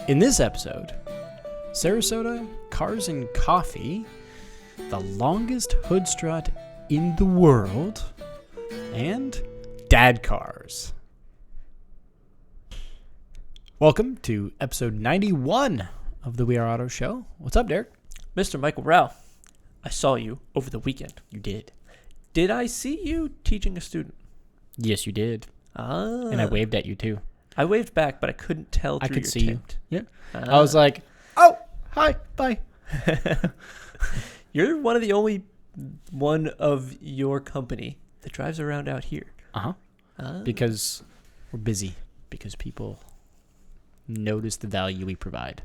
In this episode, Sarasota, Cars and Coffee, the longest hood strut in the world, and dad cars. Welcome to episode 91 of the We Are Auto Show. What's up, Derek? Mr. Michael Rao, I saw you over the weekend. You did. Did I see you teaching a student? Yes, you did. And I waved at you, too. I waved back, but I couldn't tell through I could your see tint. you. Yeah. I was like, oh, hi, bye. You're one of the only one of your company that drives around out here. Because we're busy. Because people notice the value we provide.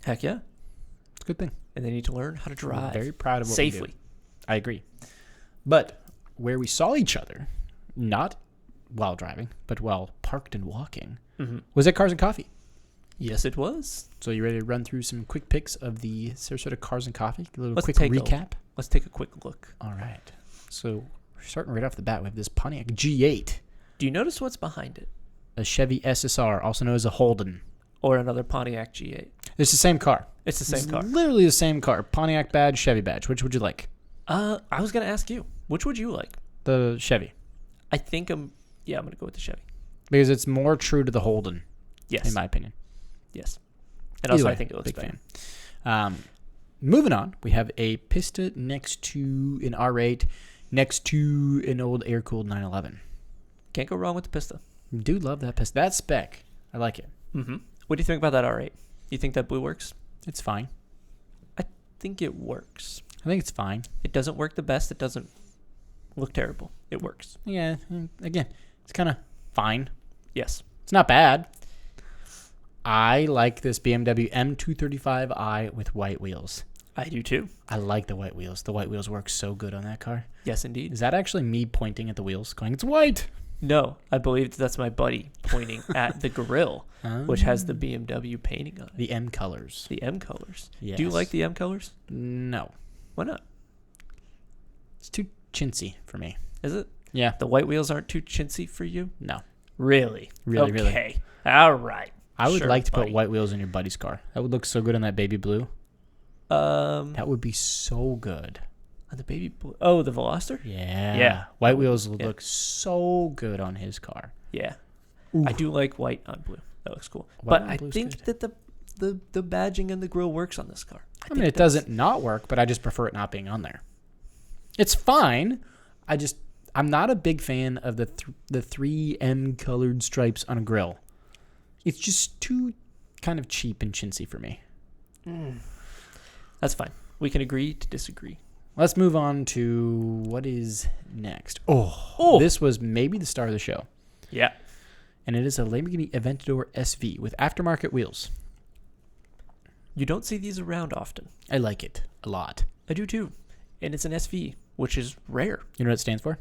Heck yeah. It's a good thing. And they need to learn how to drive. I'm very proud of what safely. we do. I agree. But where we saw each other, not while driving, but while parked and walking, was at Cars and Coffee. Yes, it was. So you ready to run through some quick pics of the Sarasota Cars and Coffee? A little quick take recap? Let's take a quick look. All right. So we're starting right off the bat with this Pontiac G8. Do you notice what's behind it? A Chevy SSR, also known as a Holden. Or another Pontiac G8? It's the same car. It's the same car. Literally the same car. Pontiac badge, Chevy badge. Which would you like? I was going to ask you. Which would you like? The Chevy. I think I'm going to go with the Chevy. Because it's more true to the Holden. Yes. In my opinion. Yes. And also, Either way, I think it looks big better. fan. Moving on, we have a Pista next to an R8, next to an old air-cooled 911. Can't go wrong with the Pista. Do love that Pista. That spec, I like it. Mm-hmm. What do you think about that R8? You think that blue works? It's fine. I think it works. I think it's fine. It doesn't work the best. It doesn't look terrible. It works. Yeah, again, it's kind of fine. Yes. It's not bad. I like this BMW M235i with white wheels. I do too. I like the white wheels. The white wheels work so good on that car. Yes, indeed. Is that actually me pointing at the wheels going, it's white? No, I believe that's my buddy pointing at the grill, which has the BMW painting on it. The M colors. The M colors. Yes. Do you like the M colors? No. Why not? It's too chintzy for me. Is it? Yeah. The white wheels aren't too chintzy for you? No. Really? Really. Okay. All right. I would like to buddy. put white wheels in your buddy's car. That would look so good on that baby blue. That would be so good. On the baby blue. Oh, the Veloster? Yeah. Yeah. White wheels would look so good on his car. Yeah. Ooh. I do like white on blue. That looks cool. White but on I blue's think good. that the badging and the grill works on this car. I mean, it doesn't not work, but I just prefer it not being on there. It's fine. I'm not a big fan of the 3M colored stripes on a grill. It's just too kind of cheap and chintzy for me. That's fine. We can agree to disagree. Let's move on to what is next. Oh, this was maybe the star of the show. Yeah. And it is a Lamborghini Aventador SV with aftermarket wheels. You don't see these around often. I like it a lot. I do too. And it's an SV, which is rare. You know what it stands for?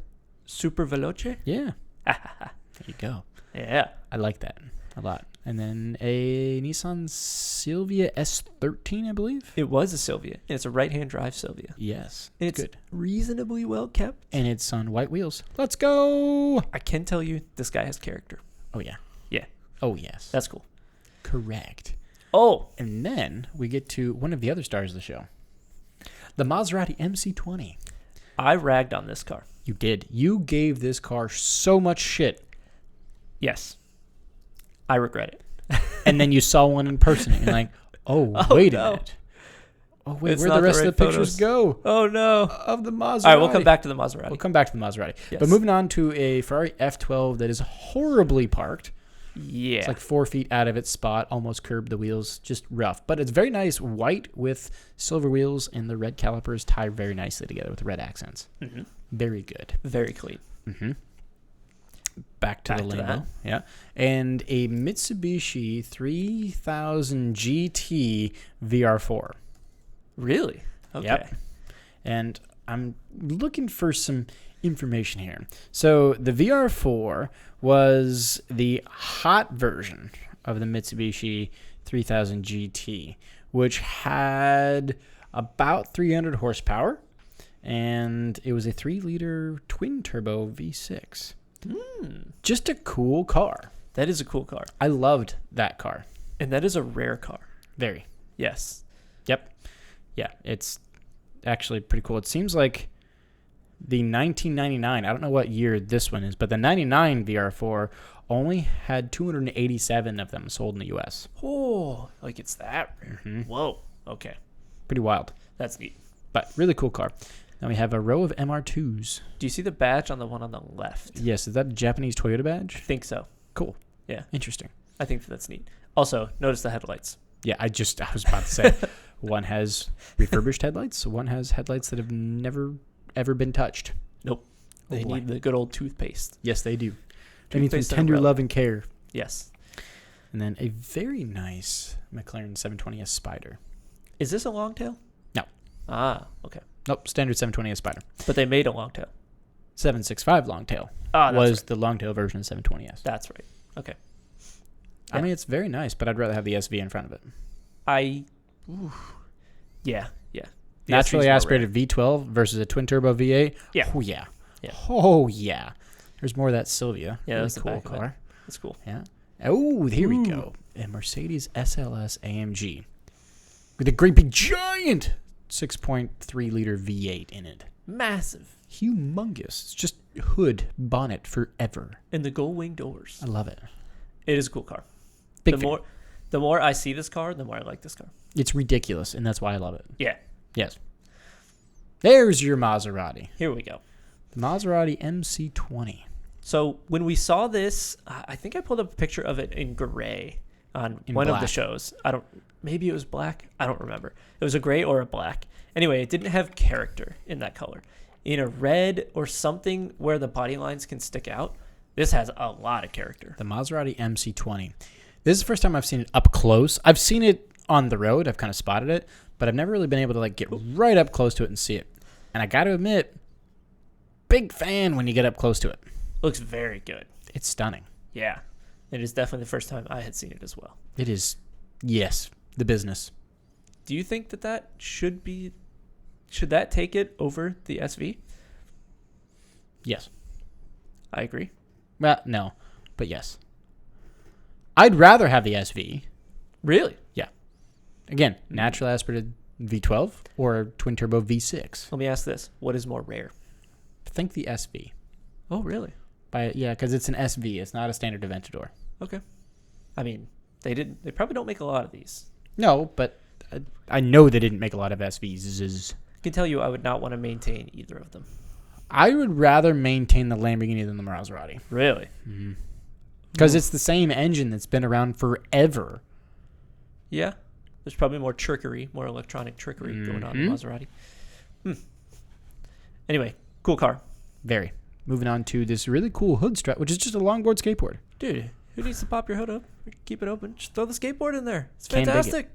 Super Veloce? Yeah. There you go. Yeah. I like that a lot. And then a Nissan Silvia S13, I believe. It was a Silvia. And it's a right-hand drive Silvia. Yes. And it's good. Reasonably well kept. And it's on white wheels. Let's go. I can tell you this guy has character. Oh, yeah. Yeah. Oh, yes. That's cool. Correct. Oh. And then we get to one of the other stars of the show. The Maserati MC20. I ragged on this car. You did. You gave this car so much shit. Yes. I regret it. And then you saw one in person and you're like, wait a minute. Oh, wait, It's where'd not the rest the of the right pictures photos. go? Oh, no. Of the Maserati. All right, we'll come back to the Maserati. We'll come back to the Maserati. Yes. But moving on to a Ferrari F12 that is horribly parked. Yeah. It's like 4 feet out of its spot, almost curbed the wheels, just rough. But it's very nice, white with silver wheels, and the red calipers tie very nicely together with the red accents. Mm-hmm. Very good. Very clean. Mm-hmm. Back to the Lambo. That. Yeah. And a Mitsubishi 3000 GT VR4. Really? Okay. Yep. And I'm looking for some information here. So the VR4 was the hot version of the Mitsubishi 3000 GT, which had about 300 horsepower, and it was a 3-liter twin-turbo V6. Just a cool car. That is a cool car. I loved that car. And that is a rare car. Very. Yes. Yep. Yeah, it's actually pretty cool. It seems like the 1999, I don't know what year this one is, but the 99 VR4 only had 287 of them sold in the U.S. Oh, like it's that rare. Mm-hmm. Whoa. Okay. Pretty wild. That's neat. But really cool car. Now we have a row of MR2s. Do you see the badge on the one on the left? Yes, is that a Japanese Toyota I badge? think so. Cool. Yeah. Interesting. I think that's neat. Also, notice the headlights. Yeah, I was about to say, one has refurbished headlights, one has headlights that have never, ever been touched. Nope. They boy. need the good old toothpaste. Yes, they do. They need some Toothpaste and tender umbrella. love and care. Yes. And then a very nice McLaren 720S Spider. Is this a long tail? No. Ah, okay. Nope, standard 720S Spider. But they made a long tail. 765 Longtail Ah, that's was right. the Longtail version of 720S. That's right. Okay. I Yeah. mean, it's very nice, but I'd rather have the SV in front of it. Yeah. The Naturally SVs are aspirated V12 versus a twin turbo V8. Yeah. Oh, yeah. Yeah. Oh, yeah. There's more of that Sylvia. Yeah, Really that's the cool back of it. car. That's cool. Yeah. Oh, here we Ooh. go. A Mercedes SLS AMG with a great big giant 6.3 liter V8 in it. Massive. Humongous. It's just hood bonnet forever. And the gold wing doors. I love it. It is a cool car. Big the fan. more I see this car, the more I like this car. It's ridiculous, and that's why I love it. Yeah. Yes. There's your Maserati. Here we go. The Maserati MC20. So when we saw this, I think I pulled up a picture of it in gray on In one of the black. shows. Maybe it was black. I don't remember. It was a gray or a black. Anyway, it didn't have character in that color. In a red or something where the body lines can stick out, this has a lot of character. The Maserati MC20. This is the first time I've seen it up close. I've seen it on the road. I've kind of spotted it, but I've never really been able to get right up close to it and see it. And I got to admit, big fan when you get up close to it. Looks very good. It's stunning. Yeah. It is definitely the first time I had seen it as well. It is, yes, the business. Do you think that should that take it over the SV? Yes. I agree. Well, no, but yes. I'd rather have the SV. Really? Again, naturally aspirated V12 or twin turbo V6. Let me ask this. What is more rare? Think the SV. Oh, really? Because it's an SV. It's not a standard Aventador. Okay. I mean, they probably don't make a lot of these. No, but I know they didn't make a lot of SVs. I can tell you I would not want to maintain either of them. I would rather maintain the Lamborghini than the Maserati. Really? Because it's the same engine that's been around forever. Yeah. There's probably more trickery, more electronic trickery going on in Maserati. Anyway, cool car. Very. Moving on to this really cool hood strap, which is just a longboard skateboard. Dude, who needs to pop your hood up? Keep it open. Just throw the skateboard in there. It's Can't dig it. fantastic.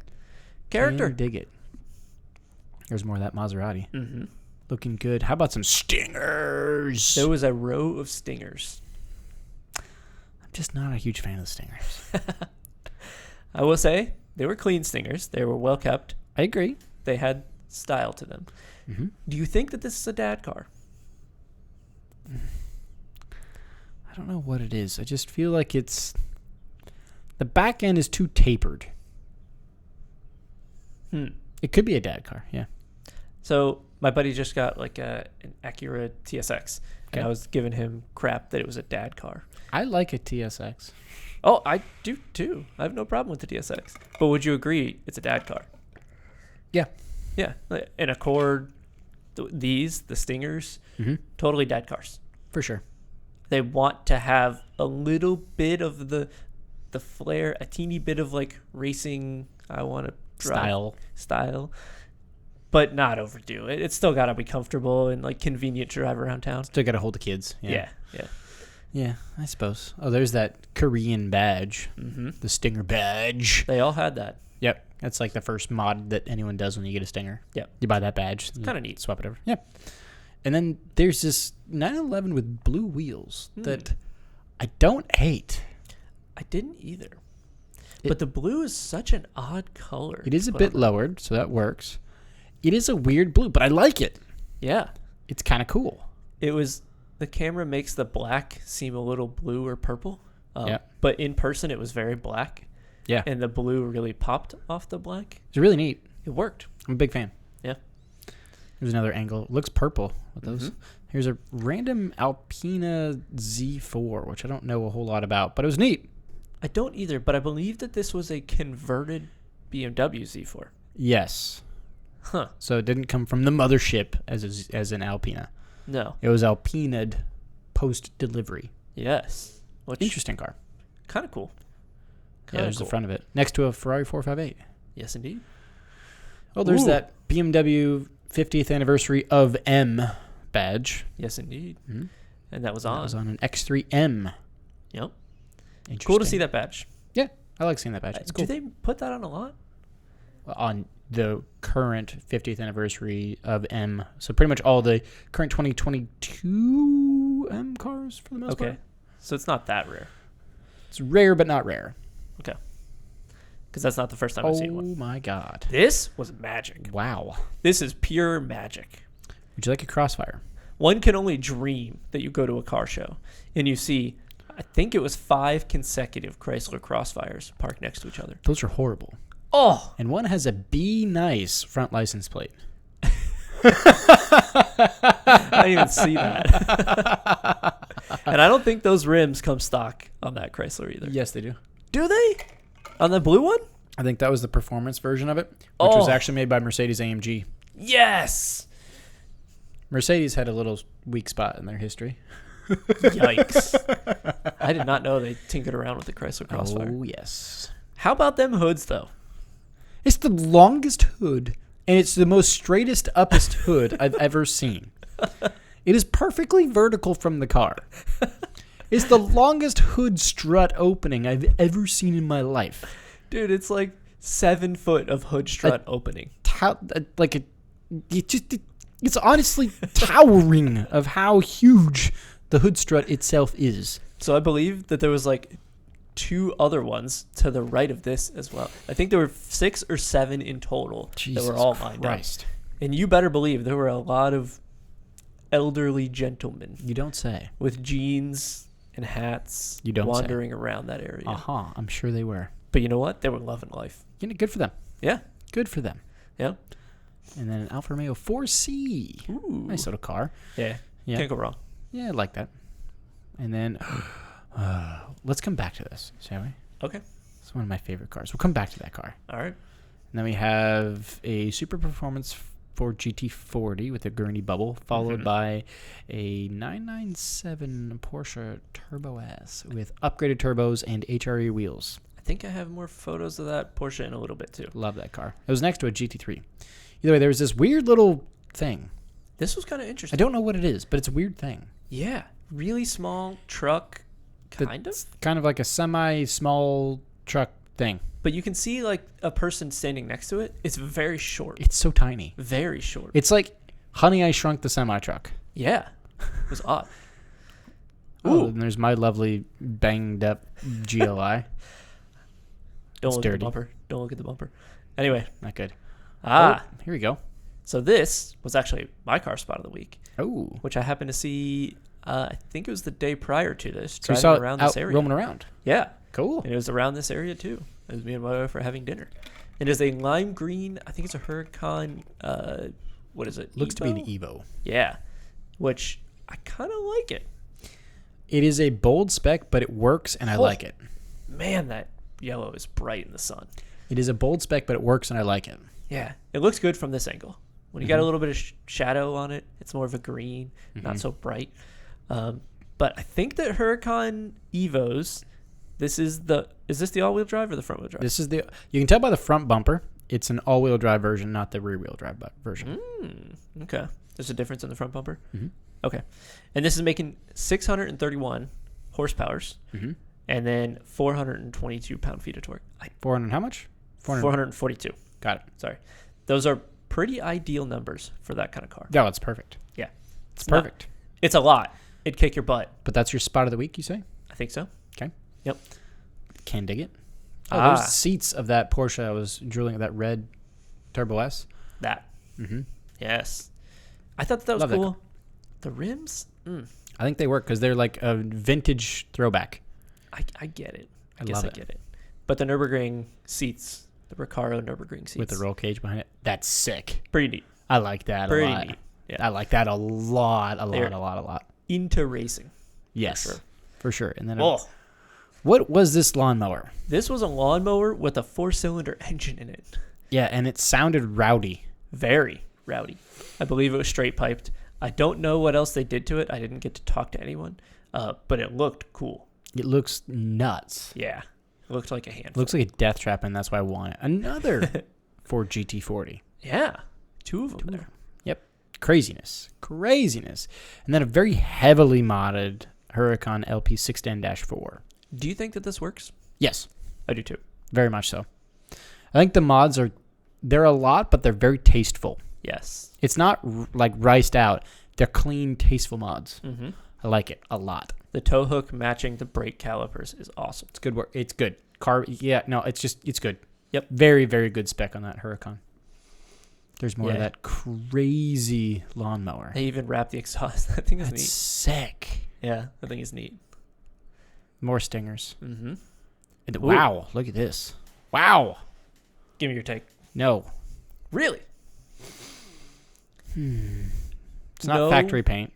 Character. Can't dig it. There's more of that Maserati. Mm-hmm. Looking good. How about some stingers? There was a row of stingers. I'm just not a huge fan of the stingers. I will say, they were clean stingers. They were well kept. I agree. They had style to them. Mm-hmm. Do you think that this is a dad car? I don't know what it is. I just feel like it's... The back end is too tapered. It could be a dad car, yeah. So my buddy just got like an Acura TSX, and Okay. I was giving him crap that it was a dad car. I like a TSX. Oh, I do too. I have no problem with the TSX. But would you agree it's a dad car? Yeah. Yeah. An Accord, the Stingers, totally dad cars. For sure. They want to have a little bit of the flair, a teeny bit of like racing. I want to style, but not overdo it. It's still got to be comfortable and like convenient to drive around town. Still got to hold the kids. Yeah. Yeah, I suppose. Oh, there's that Korean badge. Mm-hmm. The Stinger badge. They all had that. Yep. That's like the first mod that anyone does when you get a Stinger. Yep. You buy that badge. It's kinda neat. Swap it over. Yep. And then there's this 911 with blue wheels that I don't hate. I didn't either. But the blue is such an odd color. It is a bit lowered, so that works. It is a weird blue, but I like it. Yeah. It's kind of cool. The camera makes the black seem a little blue or purple. Yeah. But in person, it was very black. Yeah. And the blue really popped off the black. It's really neat. It worked. I'm a big fan. Yeah. Here's another angle. It looks purple with those. Mhm. Here's a random Alpina Z4, which I don't know a whole lot about, but it was neat. I don't either, but I believe that this was a converted BMW Z4. Yes. Huh. So it didn't come from the mothership as an Alpina. No. It was Alpina'd post-delivery. Yes. Which Interesting car. kind of cool. Yeah, there's the front of it. Next to a Ferrari 458. Yes, indeed. Oh, there's Ooh. that BMW 50th anniversary of M badge. Yes, indeed. Mm-hmm. And that was That on. was on an X3M. Yep. Interesting. Cool to see that badge. Yeah, I like seeing that badge. It's cool. Do they put that on a lot? On the current 50th anniversary of M. So pretty much all the current 2022 M cars for the most part. Okay. So it's not that rare. It's rare, but not rare. Okay. Because that's not the first time I've seen Oh one. my God. This was magic. Wow. This is pure magic. Would you like a Crossfire? One can only dream that you go to a car show and you see, I think it was 5 consecutive Chrysler Crossfires parked next to each other. Those are horrible. Oh! And one has a B nice front license plate. I didn't even see that. And I don't think those rims come stock on that Chrysler either. Yes, they do. Do they? On the blue one? I think that was the performance version of it, which was Oh. actually made by Mercedes-AMG. Yes! Mercedes had a little weak spot in their history. Yikes. I did not know they tinkered around with the Chrysler Crossfire. Oh, yes. How about them hoods, though? It's the longest hood, and it's the most straightest, uppest hood I've ever seen. It is perfectly vertical from the car. It's the longest hood strut opening I've ever seen in my life. Dude, it's like 7 foot of hood strut opening. It's honestly towering of how huge the hood strut itself is. So I believe that there was like 2 other ones to the right of this as well. I think there were 6 or 7 in total Jesus that were all lined up. Christ. And you better believe there were a lot of elderly gentlemen You don't say. with jeans and hats You don't say. wandering around that area. Uh-huh. I'm sure they were. But you know what? They were loving life. You know, good for them. Yeah. Good for them. Yeah. And then an Alfa Romeo 4C. Ooh. Nice little car. Yeah. Yeah. Can't go wrong. Yeah, I like that. And then let's come back to this, shall we? Okay. It's one of my favorite cars. We'll come back to that car. All right. And then we have a Super Performance Ford GT40 with a gurney bubble, followed by a 997 Porsche Turbo S with upgraded turbos and HRE wheels. I think I have more photos of that Porsche in a little bit too. Love that car. It was next to a GT3. Either way, there was this weird little thing. This was kind of I interesting. don't know what it is, but it's a weird thing. Yeah. Really small truck, kind of. It's kind of like a semi-small truck thing. But you can see like a person standing next to it. It's very short. It's so tiny. Very short. It's like Honey, I Shrunk the Semi-Truck. Yeah. It was odd. Oh, Ooh. and there's my lovely banged up GLI. Don't It's look at dirty. the bumper. Don't look at the bumper. Anyway. Not good. Ah. Oh, here we go. So this was actually my car spot of the week, Oh. which I happened to see, I think it was the day prior to this, So you driving saw it around out this area. roaming around. Yeah. Cool. And it was around this area too. It was me and my wife were having dinner. It is a lime green, I think it's a Huracan, what is it? Looks to be an Evo? Evo. Yeah. Which I kind of like it. It is a bold spec, but it works, and I Oh. like it. Man, that yellow is bright in the sun. It is a bold spec, but it works, and I like it. Yeah. It looks good from this angle. When you got a little bit of shadow on it, it's more of a green, not so bright. But I think that Huracan Evos, is this the all-wheel drive or the front-wheel drive? You can tell by the front bumper, it's an all-wheel drive version, not the rear-wheel drive version. Okay. There's a difference in the front bumper? Mm-hmm. Okay. And this is making 631 horsepowers and then 422 pound-feet of torque. 400 how much? 442. Got it. Sorry. Those are pretty ideal numbers for that kind of car. Yeah, it's perfect. Yeah. It's perfect. It's a lot. It'd kick your butt. But that's your spot of the week, you say? I think so. Okay. Yep. Can dig it. Oh, those seats of that Porsche I was drooling at, that red Turbo S. That. Mm-hmm. Yes. I thought that was Love that cool. The rims? I think they work because they're like a vintage throwback. I get it. I I guess love I it. get it. But the Nürburgring seats, the Recaro Nürburgring seats. With the roll cage behind it. That's sick. Pretty neat. I like that a lot. Neat. Yeah. I like that a lot. Into racing. Yes. For sure. And then what was this lawnmower? This was a lawnmower with a 4-cylinder engine in it. Yeah, and it sounded rowdy. Very rowdy. I believe it was straight piped. I don't know what else they did to it. I didn't get to talk to anyone. But it looked cool. It looks nuts. Yeah. It looked like a handful. It looks like a death trap, and that's why I want it. Another Ford GT40. Yeah. 2 of them there. Yep. Craziness. And then a very heavily modded Huracan LP 610-4. Do you think that this works? Yes. I do too. Very much so. I think the mods they're a lot, but they're very tasteful. Yes. It's not like riced out. They're clean, tasteful mods. Mm-hmm. I like it a lot. The tow hook matching the brake calipers is awesome. It's good work. It's good. It's good. Yep. Very, very good spec on that Huracan. There's more of that crazy lawnmower. They even wrap the exhaust. That thing is neat. Sick. Yeah, that thing is neat. More stingers. Mm-hmm. Wow, look at this. Wow. Give me your take. No. Really? It's not factory paint.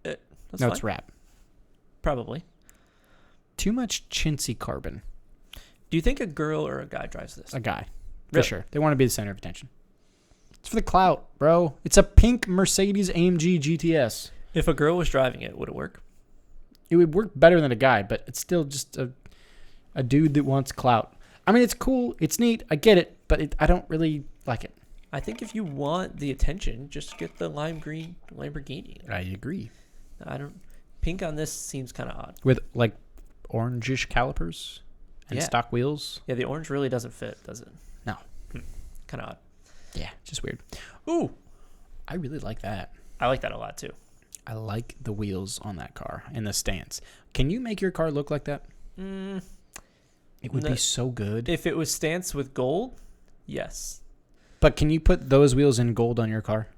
It's wrap. Probably. Too much chintzy carbon. Do you think a girl or a guy drives this? A guy. For Really? sure. They want to be the center of attention. It's for the clout, bro. It's a pink Mercedes AMG GTS. If a girl was driving it, would it work? It would work better than a guy, but it's still just a dude that wants clout. I mean, it's cool. It's neat. I get it, but I don't really like it. I think if you want the attention, just get the lime green Lamborghini. I agree. Pink on this seems kind of odd. With like orangish calipers and stock wheels. Yeah, the orange really doesn't fit, does it? No. Kind of odd. Yeah, just weird. Ooh, I really like that. I like that a lot too. I like the wheels on that car and the stance. Can you make your car look like that? It would be so good. If it was stance with gold, yes. But can you put those wheels in gold on your car?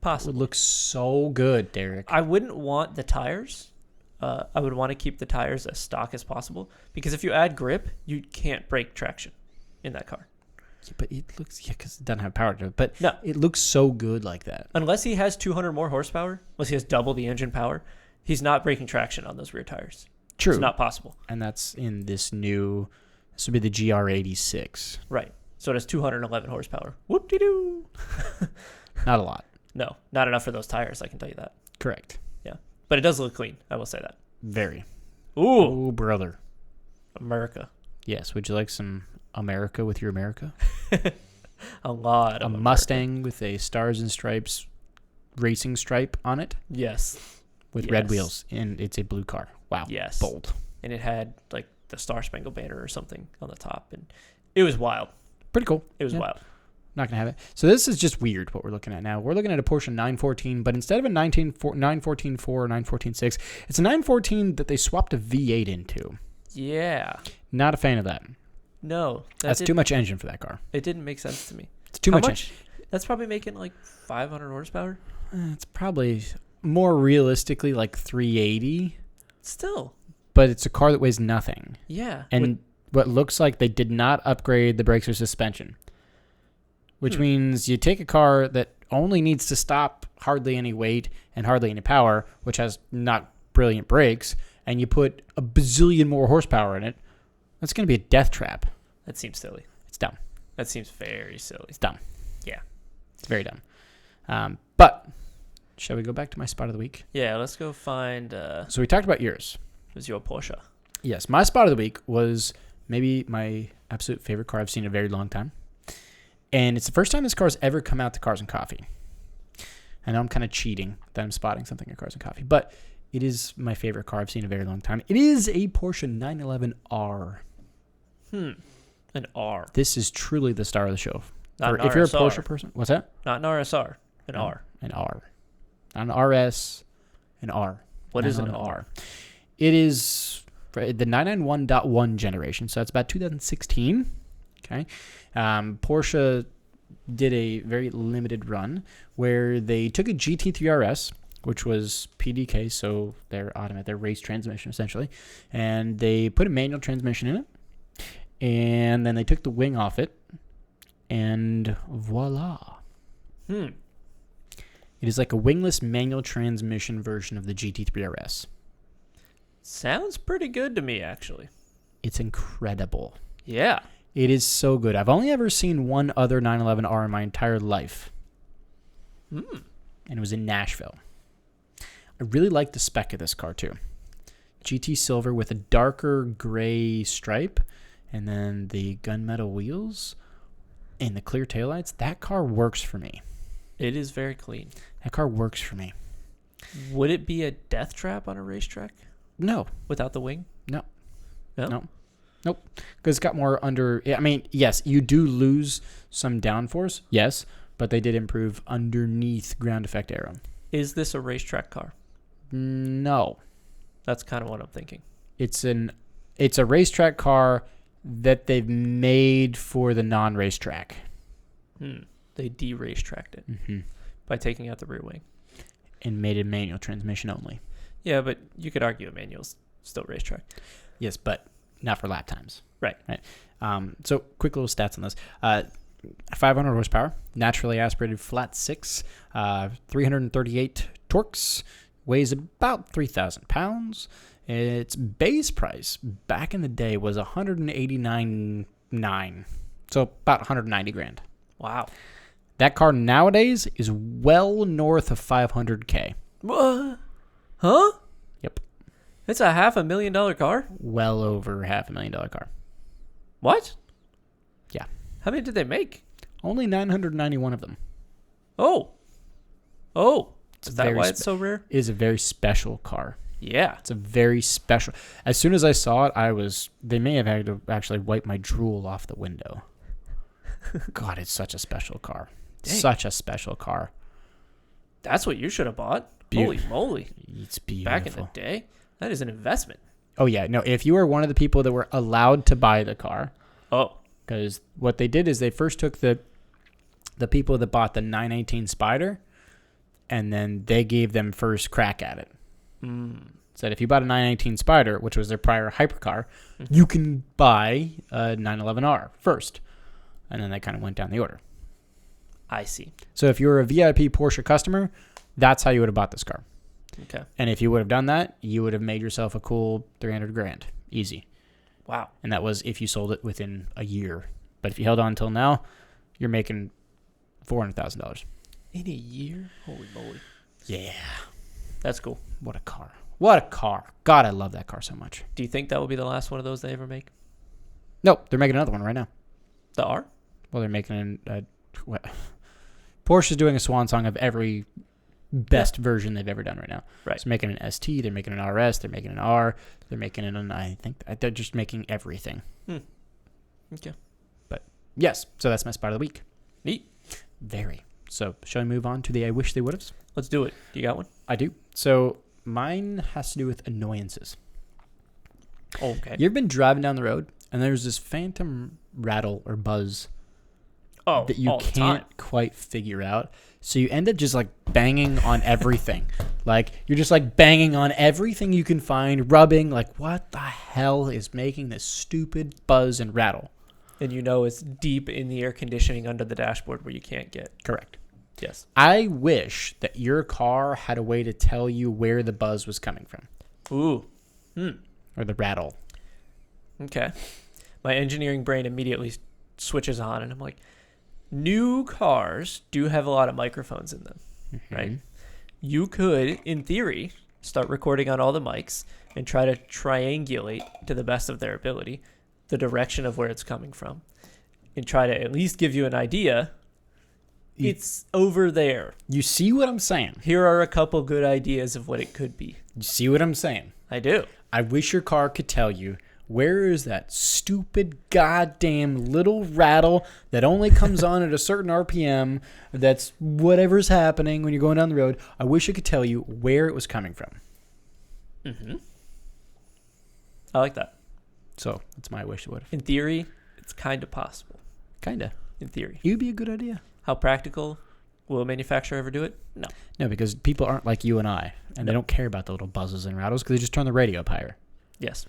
Possibly. It would look so good, Derek. I wouldn't want the tires. I would want to keep the tires as stock as possible because if you add grip, you can't break traction in that car. Yeah, but it looks, because it doesn't have power to it. But no, it looks so good like that. Unless he has 200 more horsepower, unless he has double the engine power, he's not breaking traction on those rear tires. True. It's not possible. And that's in this would be the GR86. Right. So it has 211 horsepower. Whoop-de-doo. Not a lot. No, not enough for those tires, I can tell you that. Correct. Yeah. But it does look clean, I will say that. Very. Ooh, brother. America. Yes. Would you like some America with your America? A lot of a Mustang with a Stars and Stripes racing stripe on it? Yes. With red wheels. And it's a blue car. Wow. Yes. Bold. And it had like the Star Spangled Banner or something on the top. And it was wild. Pretty cool. It was wild. Not going to have it. So this is just weird what we're looking at now. We're looking at a Porsche 914, but instead of a 914.4 or 914.6, it's a 914 that they swapped a V8 into. Yeah. Not a fan of that. No. That's too much engine for that car. It didn't make sense to me. It's too much engine. That's probably making like 500 horsepower. It's probably more realistically like 380. Still. But it's a car that weighs nothing. Yeah. And what looks like they did not upgrade the brakes or suspension. Which means you take a car that only needs to stop hardly any weight and hardly any power, which has not brilliant brakes, and you put a bazillion more horsepower in it, that's going to be a death trap. That seems silly. It's dumb. That seems very silly. It's dumb. Yeah. It's very dumb. But shall we go back to my spot of the week? Yeah, let's go find... So we talked about yours. It was your Porsche. Yes, my spot of the week was maybe my absolute favorite car I've seen in a very long time. And it's the first time this car's ever come out to Cars and Coffee. I know I'm kind of cheating that I'm spotting something at Cars and Coffee, but it is my favorite car I've seen in a very long time. It is a Porsche 911R. An R. This is truly the star of the show. Not if you're a Porsche person, what's that? Not an RSR. An R. An R. Not an RS, an R. What is an R? It is the 991.1 generation, so it's about 2016. Okay. Porsche did a very limited run where they took a GT3 RS, which was PDK, so their race transmission essentially, and they put a manual transmission in it, And then they took the wing off it, and voila. It is like a wingless manual transmission version of the GT3 RS. Sounds pretty good to me, actually. It's incredible. Yeah. It is so good. I've only ever seen one other 911R in my entire life. And it was in Nashville. I really like the spec of this car, too. GT silver with a darker gray stripe, and then the gunmetal wheels and the clear taillights. That car works for me. It is very clean. That car works for me. Would it be a death trap on a racetrack No. without the wing? No. No? Nope. Because it's got more under... I mean, yes, you do lose some downforce. Yes. But they did improve underneath ground effect aero. Is this a racetrack car? No. That's kind of what I'm thinking. It's a racetrack car that they've made for the non-racetrack. They de-racetracked it by taking out the rear wing. And made it manual transmission only. Yeah, but you could argue a manual's still racetrack. Yes, but not for lap times. Right. So quick little stats on this. 500 horsepower, naturally aspirated flat six, 338 torques, weighs about 3,000 pounds. Its base price back in the day was $189,900, so about 190 grand. Wow. That car nowadays is well north of $500K. What? Huh? Yep. It's a $500,000 car? Well over $500,000 car. What? Yeah. How many did they make? Only 991 of them. Oh. Is that why it's so rare? It is a very special car. Yeah. It's a very special. As soon as I saw it, they may have had to actually wipe my drool off the window. God, it's such a special car. Dang. Such a special car. That's what you should have bought. Holy moly. It's beautiful. Back in the day, that is an investment. Oh, yeah. No, if you were one of the people that were allowed to buy the car. Oh. Because what they did is they first took the people that bought the 918 Spider, and then they gave them first crack at it. Said if you bought a 918 Spider, which was their prior hypercar, you can buy a 911R first. And then they kind of went down the order. I see. So if you were a VIP Porsche customer, that's how you would have bought this car. Okay. And if you would have done that, you would have made yourself a cool 300 grand. Easy. Wow. And that was if you sold it within a year. But if you held on until now, you're making $400,000. In a year? Holy moly. Yeah. That's cool. What a car. What a car. God, I love that car so much. Do you think that will be the last one of those they ever make? Nope, they're making another one right now. The R? Well, they're making Porsche's doing a swan song of every best version they've ever done right now. Right. So making an ST, they're making an RS, they're making an R, they're making an, I think they're just making everything. Okay. But yes, so that's my spot of the week. Neat. Very. So shall we move on to the I wish they would have? Let's do it. Do you got one? I do. So mine has to do with annoyances. Okay. You've been driving down the road and there's this phantom rattle or buzz that you can't quite figure out. So you end up just like banging on everything. Like you're just like banging on everything you can find, rubbing like what the hell is making this stupid buzz and rattle? And you know it's deep in the air conditioning under the dashboard where you can't get. Correct. Yes. I wish that your car had a way to tell you where the buzz was coming from. Ooh. Or the rattle. Okay. My engineering brain immediately switches on and I'm like, new cars do have a lot of microphones in them, right? You could, in theory, start recording on all the mics and try to triangulate to the best of their ability the direction of where it's coming from and try to at least give you an idea. It's over there. You see what I'm saying? Here are a couple good ideas of what it could be. You see what I'm saying? I do. I wish your car could tell you, where is that stupid goddamn little rattle that only comes on at a certain RPM, that's whatever's happening when you're going down the road. I wish it could tell you where it was coming from. I like that. So that's my wish it would have. In theory, it's kind of possible. Kind of. In theory. It would be a good idea. How practical? Will a manufacturer ever do it? No. No, because people aren't like you and I, and they don't care about the little buzzes and rattles because they just turn the radio up higher. Yes.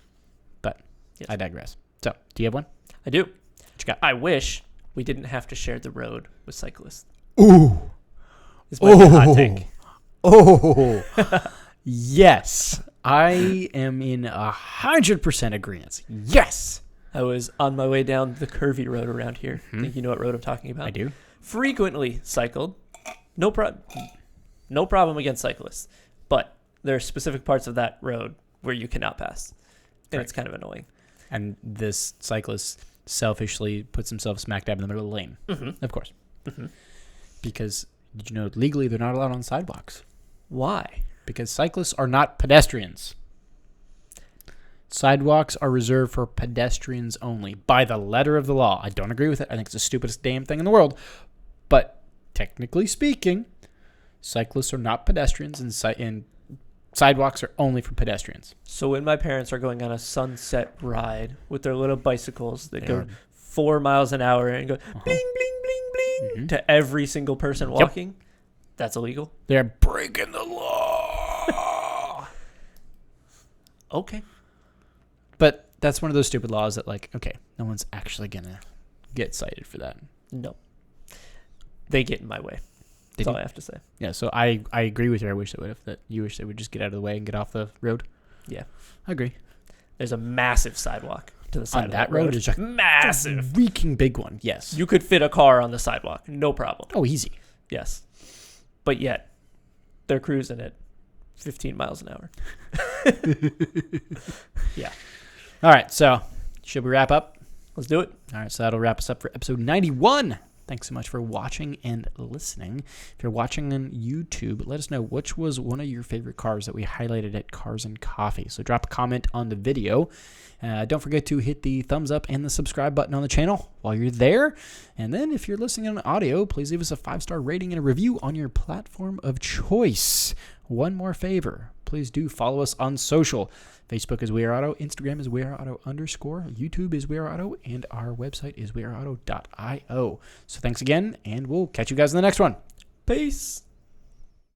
But yes. I digress. So, do you have one? I do. What you got? I wish we didn't have to share the road with cyclists. Ooh. This might be a hot take. Oh. Yes. I am in 100% agreement. Yes. I was on my way down the curvy road around here. I think you know what road I'm talking about. I do. Frequently cycled. No problem against cyclists. But there are specific parts of that road where you cannot pass. And it's kind of annoying. And this cyclist selfishly puts himself smack dab in the middle of the lane. Mm-hmm. Of course. Mm-hmm. Because, did you know, legally they're not allowed on sidewalks. Why? Because cyclists are not pedestrians. Sidewalks are reserved for pedestrians only, by the letter of the law. I don't agree with it. I think it's the stupidest damn thing in the world. But technically speaking, cyclists are not pedestrians, and sidewalks are only for pedestrians. So when my parents are going on a sunset ride with their little bicycles that go 4 miles an hour and go bling, bling, bling, bling to every single person walking, that's illegal? They're breaking the law. Okay. But that's one of those stupid laws that, like, okay, no one's actually going to get cited for that. No. They get in my way. That's all I have to say. Yeah, so I agree with you. I wish they would have. That you wish they would just get out of the way and get off the road. Yeah. I agree. There's a massive sidewalk to the side of that road. Is just massive. A freaking big one, yes. You could fit a car on the sidewalk. No problem. Oh, easy. Yes. But yet, they're cruising at 15 miles an hour. Yeah. All right, so should we wrap up? Let's do it. All right, so that'll wrap us up for episode 91. Thanks so much for watching and listening. If you're watching on YouTube, let us know which was one of your favorite cars that we highlighted at Cars and Coffee. So drop a comment on the video. Don't forget to hit the thumbs up and the subscribe button on the channel while you're there. And then if you're listening on audio, please leave us a 5-star rating and a review on your platform of choice. One more favor. Please do follow us on social. Facebook is We Are Auto, Instagram is We Are Auto _, YouTube is We Are Auto, and our website is weareauto.io. So thanks again, and we'll catch you guys in the next one. Peace.